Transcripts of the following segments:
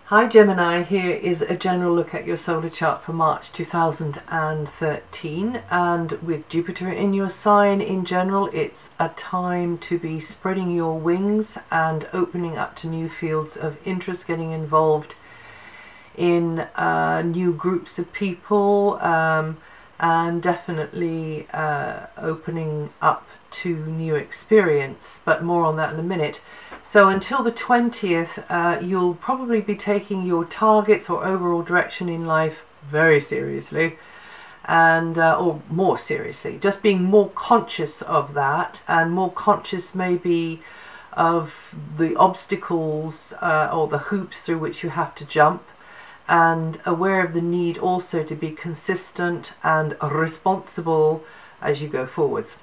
Hi Gemini, here is a general look at your solar chart for March 2013, and with Jupiter in your sign in general, it's a time to be spreading your wings and opening up to new fields of interest, getting involved in new groups of people, and definitely opening up to new experience, but more on that in a minute. So until the 20th, you'll probably be taking your targets or overall direction in life very seriously, and or more seriously, just being more conscious of that, and more conscious maybe of the obstacles or the hoops through which you have to jump, and aware of the need also to be consistent and responsible as you go forwards.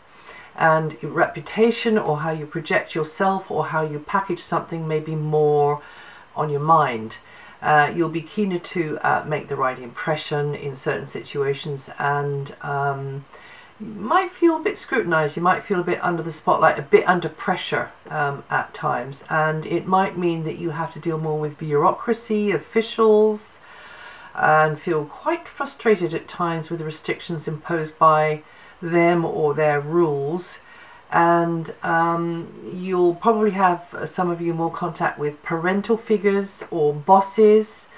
And your reputation, or how you project yourself, or how you package something, may be more on your mind. You'll be keener to make the right impression in certain situations, and you might feel a bit scrutinized, you might feel a bit under the spotlight, a bit under pressure at times, and it might mean that you have to deal more with bureaucracy, officials, and feel quite frustrated at times with the restrictions imposed by them or their rules. And you'll probably have, some of you, more contact with parental figures or bosses,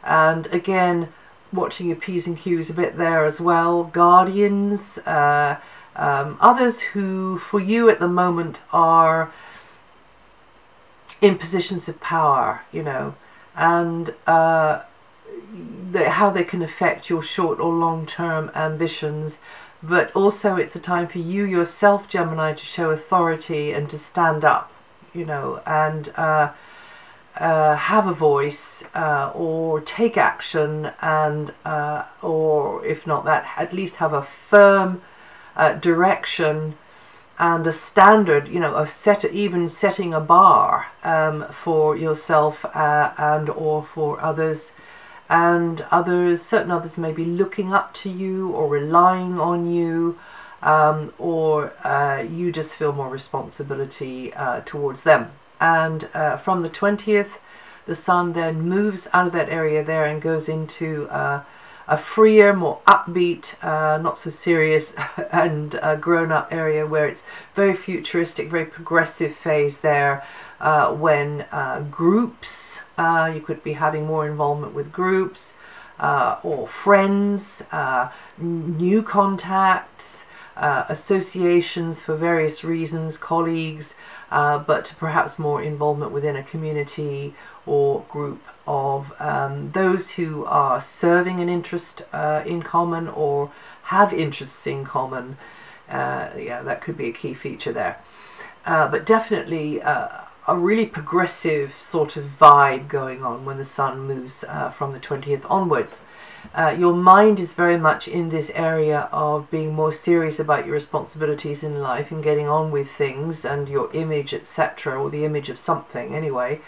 and again watching your P's and Q's a bit there as well, guardians, others who for you at the moment are in positions of power, you know, and how they can affect your short or long-term ambitions. But also it's a time for you yourself, Gemini, to show authority and to stand up, you know, and have a voice, or take action, and or if not that, at least have a firm direction and a standard, you know, even setting a bar for yourself and or for others. And certain others may be looking up to you or relying on you, or you just feel more responsibility towards them. And from the 20th, the Sun then moves out of that area there and goes into a freer, more upbeat, not so serious and grown-up area where it's very futuristic, very progressive phase there, when groups, you could be having more involvement with groups or friends, new contacts, associations for various reasons, colleagues, but perhaps more involvement within a community or group of those who are serving an interest in common or have interests in common. Yeah, that could be a key feature there. But definitely a really progressive sort of vibe going on when the Sun moves from the 20th onwards. Your mind is very much in this area of being more serious about your responsibilities in life and getting on with things, and your image, etc., or the image of something anyway.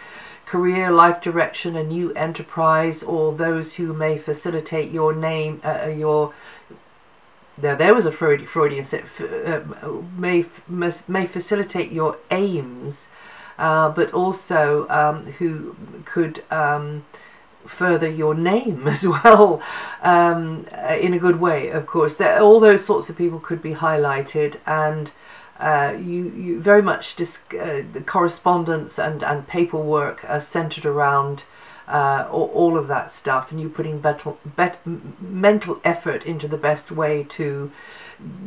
Career, life direction, a new enterprise, or those who may facilitate your name, there was a Freudian set, may facilitate your aims, but also who could further your name as well, in a good way, of course. All those sorts of people could be highlighted, and you very much the correspondence and paperwork are centered around all of that stuff, and you putting mental effort into the best way to,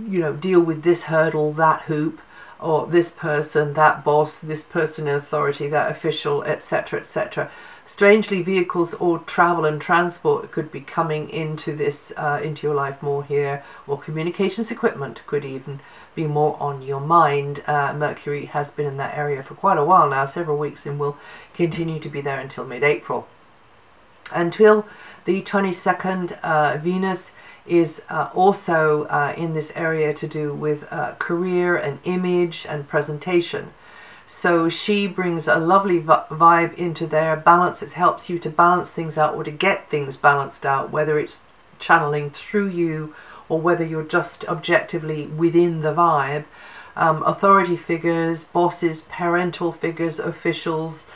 you know, deal with this hurdle, that hoop, or this person, that boss, this person in authority, that official, etc., etc. Strangely, vehicles or travel and transport could be coming into this, into your life more here, or communications equipment could even be more on your mind. Mercury has been in that area for quite a while now, several weeks, and will continue to be there until mid-April. Until the 22nd, Venus is also in this area to do with career and image and presentation. So she brings a lovely vibe into there, balance. It helps you to balance things out, or to get things balanced out, whether it's channeling through you or whether you're just objectively within the vibe. Authority figures, bosses, parental figures, officials,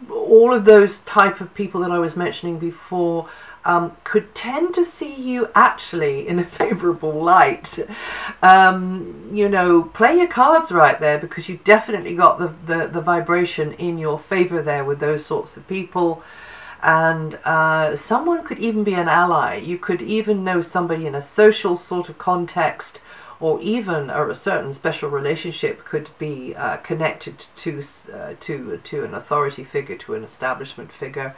all of those type of people that I was mentioning before could tend to see you actually in a favorable light. You know, play your cards right there, because you definitely got the vibration in your favor there with those sorts of people. And someone could even be an ally. You could even know somebody in a social sort of context, or even a certain special relationship could be connected to an authority figure, to an establishment figure.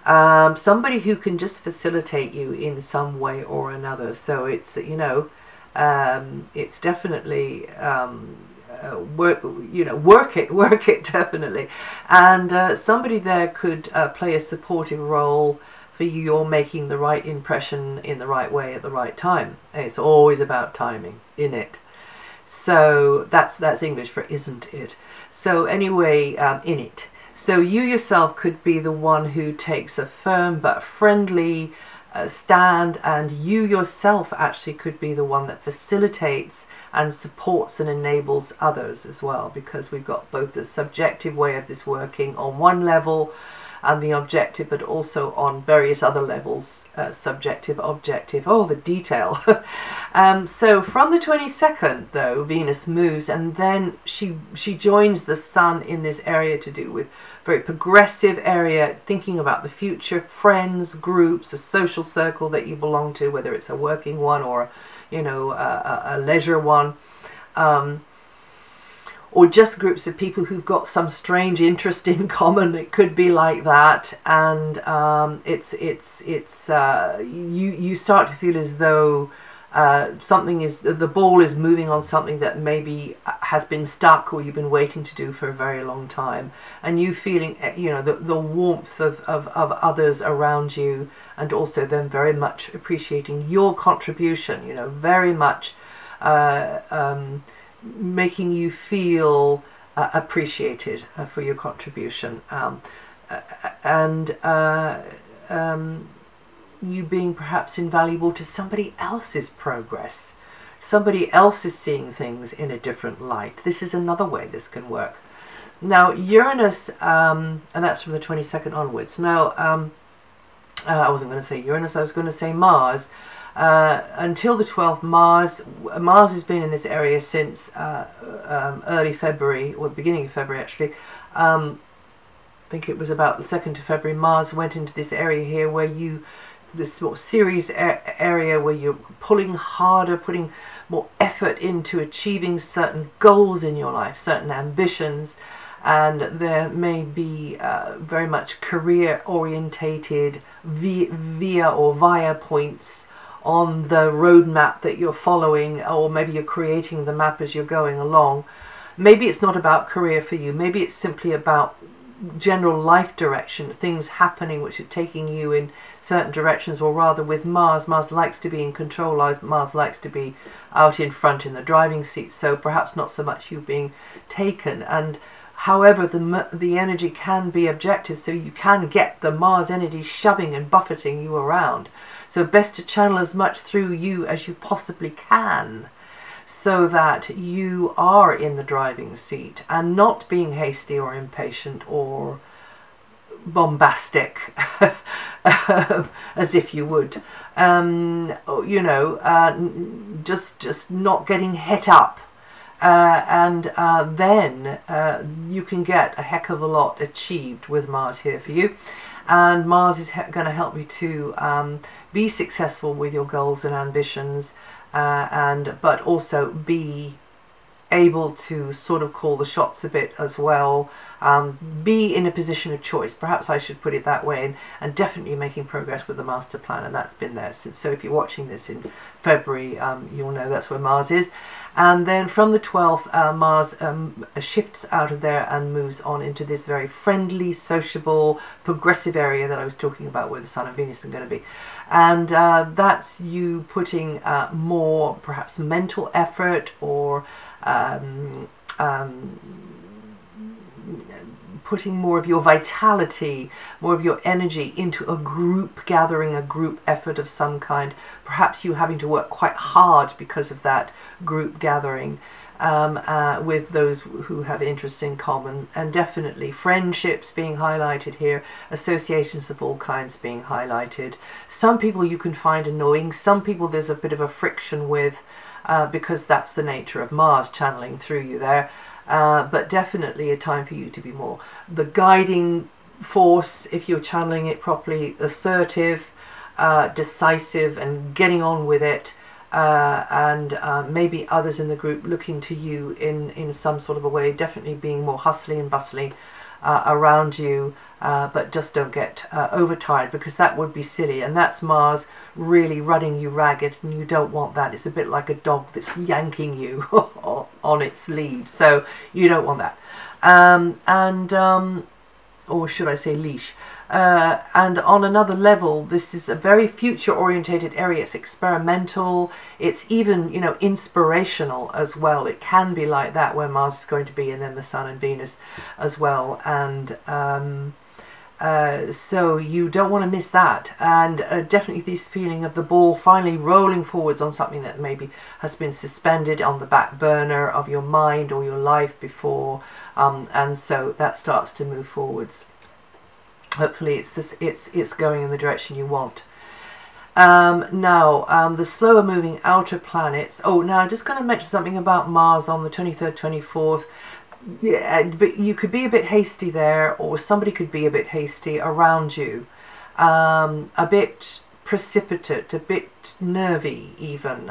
Somebody who can just facilitate you in some way or another. So it's, you know, it's definitely work it definitely. And somebody there could play a supportive role for you. You're making the right impression in the right way at the right time. It's always about timing, in it. So that's English for isn't it. So anyway, in it. So you yourself could be the one who takes a firm but friendly stand, and you yourself actually could be the one that facilitates and supports and enables others as well, because we've got both the subjective way of this working on one level and the objective, but also on various other levels, subjective, objective, oh, the detail. So from the 22nd, though, Venus moves, and then she joins the Sun in this area to do with very progressive area, thinking about the future, friends, groups, a social circle that you belong to, whether it's a working one or, you know, a leisure one. Or just groups of people who've got some strange interest in common. It could be like that, and you start to feel as though the ball is moving on something that maybe has been stuck, or you've been waiting to do for a very long time, and you feeling, you know, the warmth of others around you, and also them very much appreciating your contribution, you know, very much making you feel appreciated for your contribution, and you being perhaps invaluable to somebody else's progress. Somebody else is seeing things in a different light. This is another way this can work. Now Uranus, and that's from the 22nd onwards. Now I wasn't going to say Uranus, I was going to say Mars. Until the 12th, Mars has been in this area since early February, or beginning of February actually. I think it was about the 2nd of February. Mars went into this area here where this sort of Ceres area where you're pulling harder, putting more effort into achieving certain goals in your life, certain ambitions. And there may be very much career orientated via points on the roadmap that you're following, or maybe you're creating the map as you're going along. Maybe it's not about career for you, maybe it's simply about general life direction, things happening which are taking you in certain directions. Or rather, with Mars likes to be in control, Mars likes to be out in front in the driving seat, so perhaps not so much you being taken. And however, the energy can be objective, so you can get the Mars energy shoving and buffeting you around. So best to channel as much through you as you possibly can, so that you are in the driving seat and not being hasty or impatient or bombastic as if you would, you know, just not getting het up. And then you can get a heck of a lot achieved with Mars here for you. And Mars is going to help you to be successful with your goals and ambitions, but also be able to sort of call the shots a bit as well, be in a position of choice, perhaps I should put it that way, and definitely making progress with the master plan, and that's been there since. So if you're watching this in February, you'll know that's where Mars is. And then from the 12th, Mars shifts out of there and moves on into this very friendly, sociable, progressive area that I was talking about, where the Sun and Venus are going to be. And that's you putting more perhaps mental effort, or putting more of your vitality, more of your energy into a group gathering, a group effort of some kind. Perhaps you having to work quite hard because of that group gathering. with those who have interests in common, and definitely friendships being highlighted here, associations of all kinds being highlighted. Some people you can find annoying, some people there's a bit of a friction with, because that's the nature of Mars channeling through you there, but definitely a time for you to be more the guiding force, if you're channeling it properly, assertive, decisive, and getting on with it. And maybe others in the group looking to you in some sort of a way, definitely being more hustly and bustly around you, but just don't get overtired, because that would be silly, and that's Mars really running you ragged, and you don't want that. It's a bit like a dog that's yanking you on its lead, so you don't want that. Or should I say leash. And on another level, this is a very future-orientated area. It's experimental. It's even, you know, inspirational as well. It can be like that where Mars is going to be, and then the Sun and Venus as well. And so you don't want to miss that. And definitely this feeling of the ball finally rolling forwards on something that maybe has been suspended on the back burner of your mind or your life before. And so that starts to move forwards. Hopefully it's going in the direction you want. Now, the slower moving outer planets. Oh, now I'm just going to mention something about Mars on the 23rd, 24th. Yeah, but you could be a bit hasty there, or somebody could be a bit hasty around you. A bit precipitate, a bit nervy even.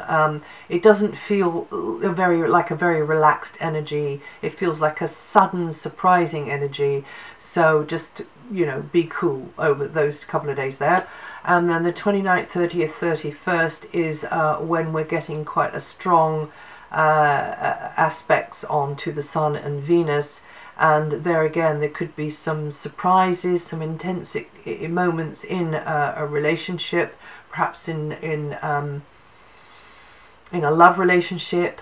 It doesn't feel like a very relaxed energy. It feels like a sudden surprising energy. So just, you know, be cool over those couple of days there. And then the 29th, 30th, 31st is when we're getting quite a strong aspects onto the Sun and Venus. And there again, there could be some surprises, some intense moments in a relationship, perhaps in a love relationship.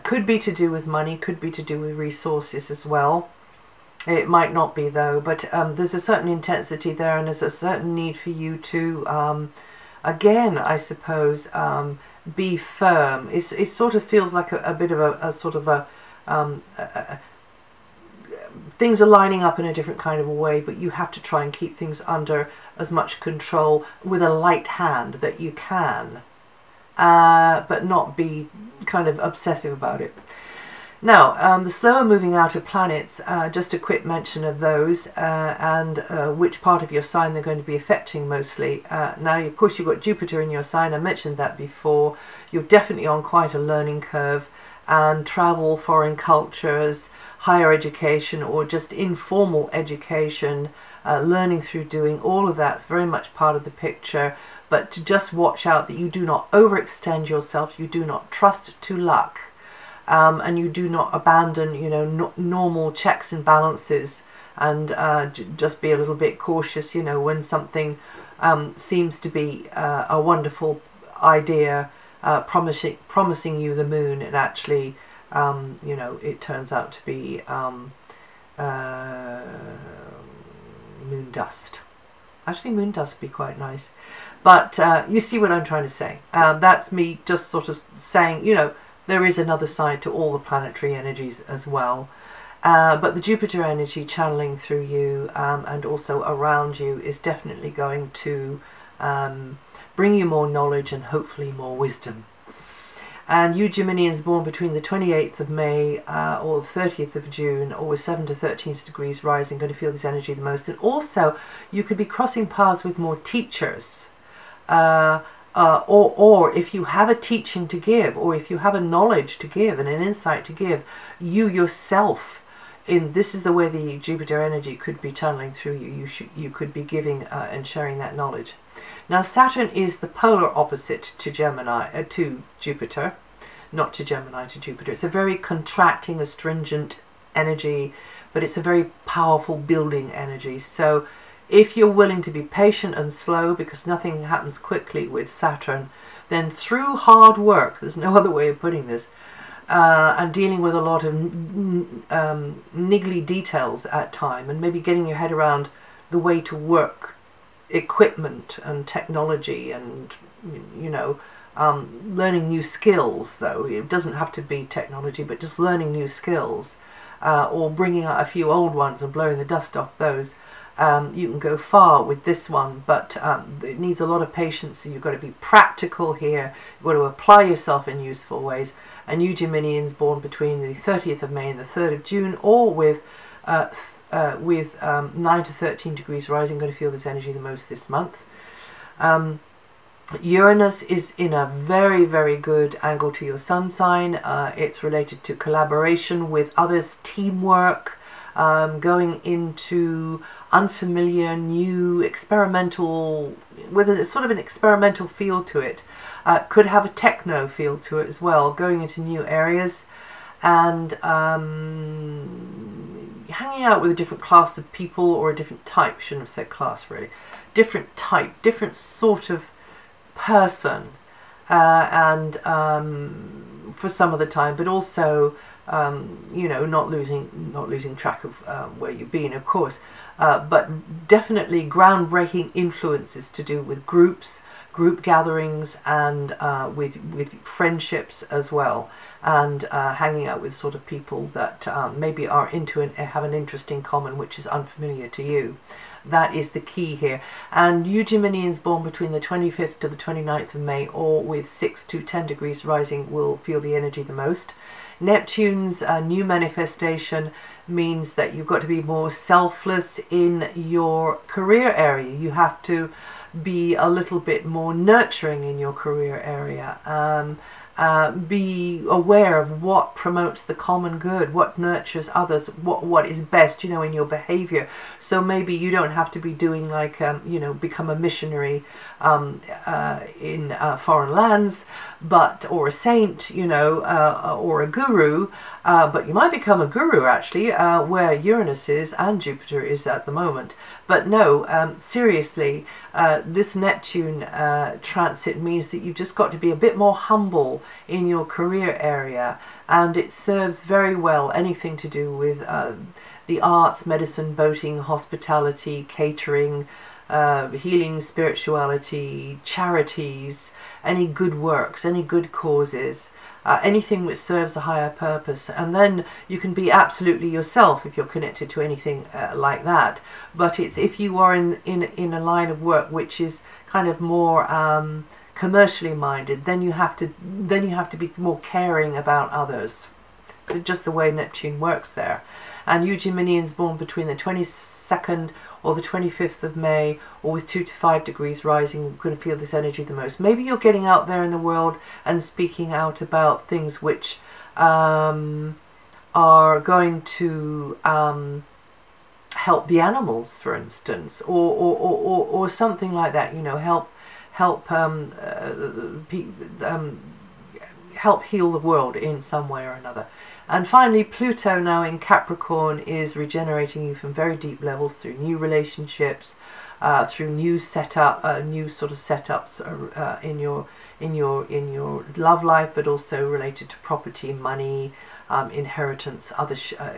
Could be to do with money, could be to do with resources as well. It might not be though, but there's a certain intensity there, and there's a certain need for you to, again, I suppose, be firm. It sort of feels like a bit of a sort of a things are lining up in a different kind of a way, but you have to try and keep things under as much control with a light hand that you can, but not be kind of obsessive about it. Now, the slower moving outer planets, just a quick mention of those and which part of your sign they're going to be affecting mostly. Now, of course, you've got Jupiter in your sign. I mentioned that before. You're definitely on quite a learning curve, and travel, foreign cultures, higher education, or just informal education, learning through doing, all of that's very much part of the picture. But to just watch out that you do not overextend yourself, you do not trust to luck, and you do not abandon, you know, normal checks and balances, and just be a little bit cautious, you know, when something seems to be a wonderful idea, promising you the moon, and actually you know, it turns out to be moon dust. Actually, moon dust would be quite nice. But you see what I'm trying to say. That's me just sort of saying, you know, there is another side to all the planetary energies as well. But the Jupiter energy channeling through you and also around you is definitely going to bring you more knowledge and hopefully more wisdom. And you Geminians born between the 28th of May or the 30th of June, or with 7 to 13 degrees rising, going to feel this energy the most. And also, you could be crossing paths with more teachers. Or if you have a teaching to give, or if you have a knowledge to give and an insight to give, you yourself, this is the way the Jupiter energy could be channeling through you. You could be giving and sharing that knowledge. Now, Saturn is the polar opposite to Gemini, to Jupiter, not to Gemini, to Jupiter. It's a very contracting, astringent energy, but it's a very powerful building energy. So if you're willing to be patient and slow, because nothing happens quickly with Saturn, then through hard work, there's no other way of putting this, and dealing with a lot of niggly details at time, and maybe getting your head around the way to work equipment and technology, and, you know, learning new skills, though. It doesn't have to be technology, but just learning new skills, or bringing out a few old ones and blowing the dust off those. You can go far with this one, but it needs a lot of patience, so you've got to be practical here. You've got to apply yourself in useful ways. And you Geminians born between the 30th of May and the 3rd of June, or with 9 to 13 degrees rising, going to feel this energy the most this month. Uranus is in a very, very good angle to your sun sign. It's related to collaboration with others, teamwork, going into unfamiliar, new, experimental, with a sort of an experimental feel to it. Could have a techno feel to it as well, going into new areas, and hanging out with a different class of people, or a different type, shouldn't have said class really, different type, different sort of person, and for some of the time, but also you know, not losing track of where you've been, of course, but definitely groundbreaking influences to do with group gatherings, and with friendships as well, and hanging out with sort of people that maybe are into and have an interest in common which is unfamiliar to you. That is the key here. And you Geminians born between the 25th to the 29th of May, or with 6 to 10 degrees rising, will feel the energy the most. Neptune's new manifestation means that you've got to be more selfless in your career area. You have to be a little bit more nurturing in your career area. Be aware of what promotes the common good, what nurtures others, what is best, you know, in your behavior. So maybe you don't have to be doing like, you know, become a missionary in foreign lands, but, or a saint, you know, or a guru, but you might become a guru actually, where Uranus is and Jupiter is at the moment. But no, seriously, this Neptune transit means that you've just got to be a bit more humble in your career area, and it serves very well anything to do with the arts, medicine, boating, hospitality, catering, healing, spirituality, charities, any good works, any good causes, anything which serves a higher purpose. And then you can be absolutely yourself if you're connected to anything like that. But it's if you are in a line of work which is kind of more commercially minded, then you have to be more caring about others. Just the way Neptune works there. And you Geminians born between the 22nd or the 25th of May, or with 2 to 5 degrees rising, you're going to feel this energy the most. Maybe you're getting out there in the world and speaking out about things which are going to help the animals, for instance, or something like that. You know, help heal the world in some way or another. And finally, Pluto now in Capricorn is regenerating you from very deep levels through new relationships, through new setup, new sort of setups in your love life, but also related to property, money, inheritance,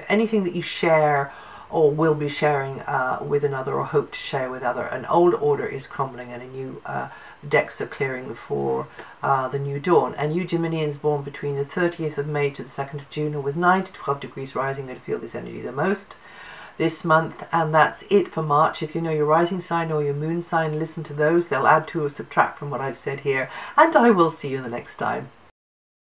anything that you share or will be sharing with another, or hope to share with other. An old order is crumbling, and a new decks are clearing for the new dawn. And you Geminians born between the 30th of May to the 2nd of June, or with 9 to 12 degrees rising, going to feel this energy the most this month. And that's it for March. If you know your rising sign or your moon sign, listen to those. They'll add to or subtract from what I've said here. And I will see you the next time.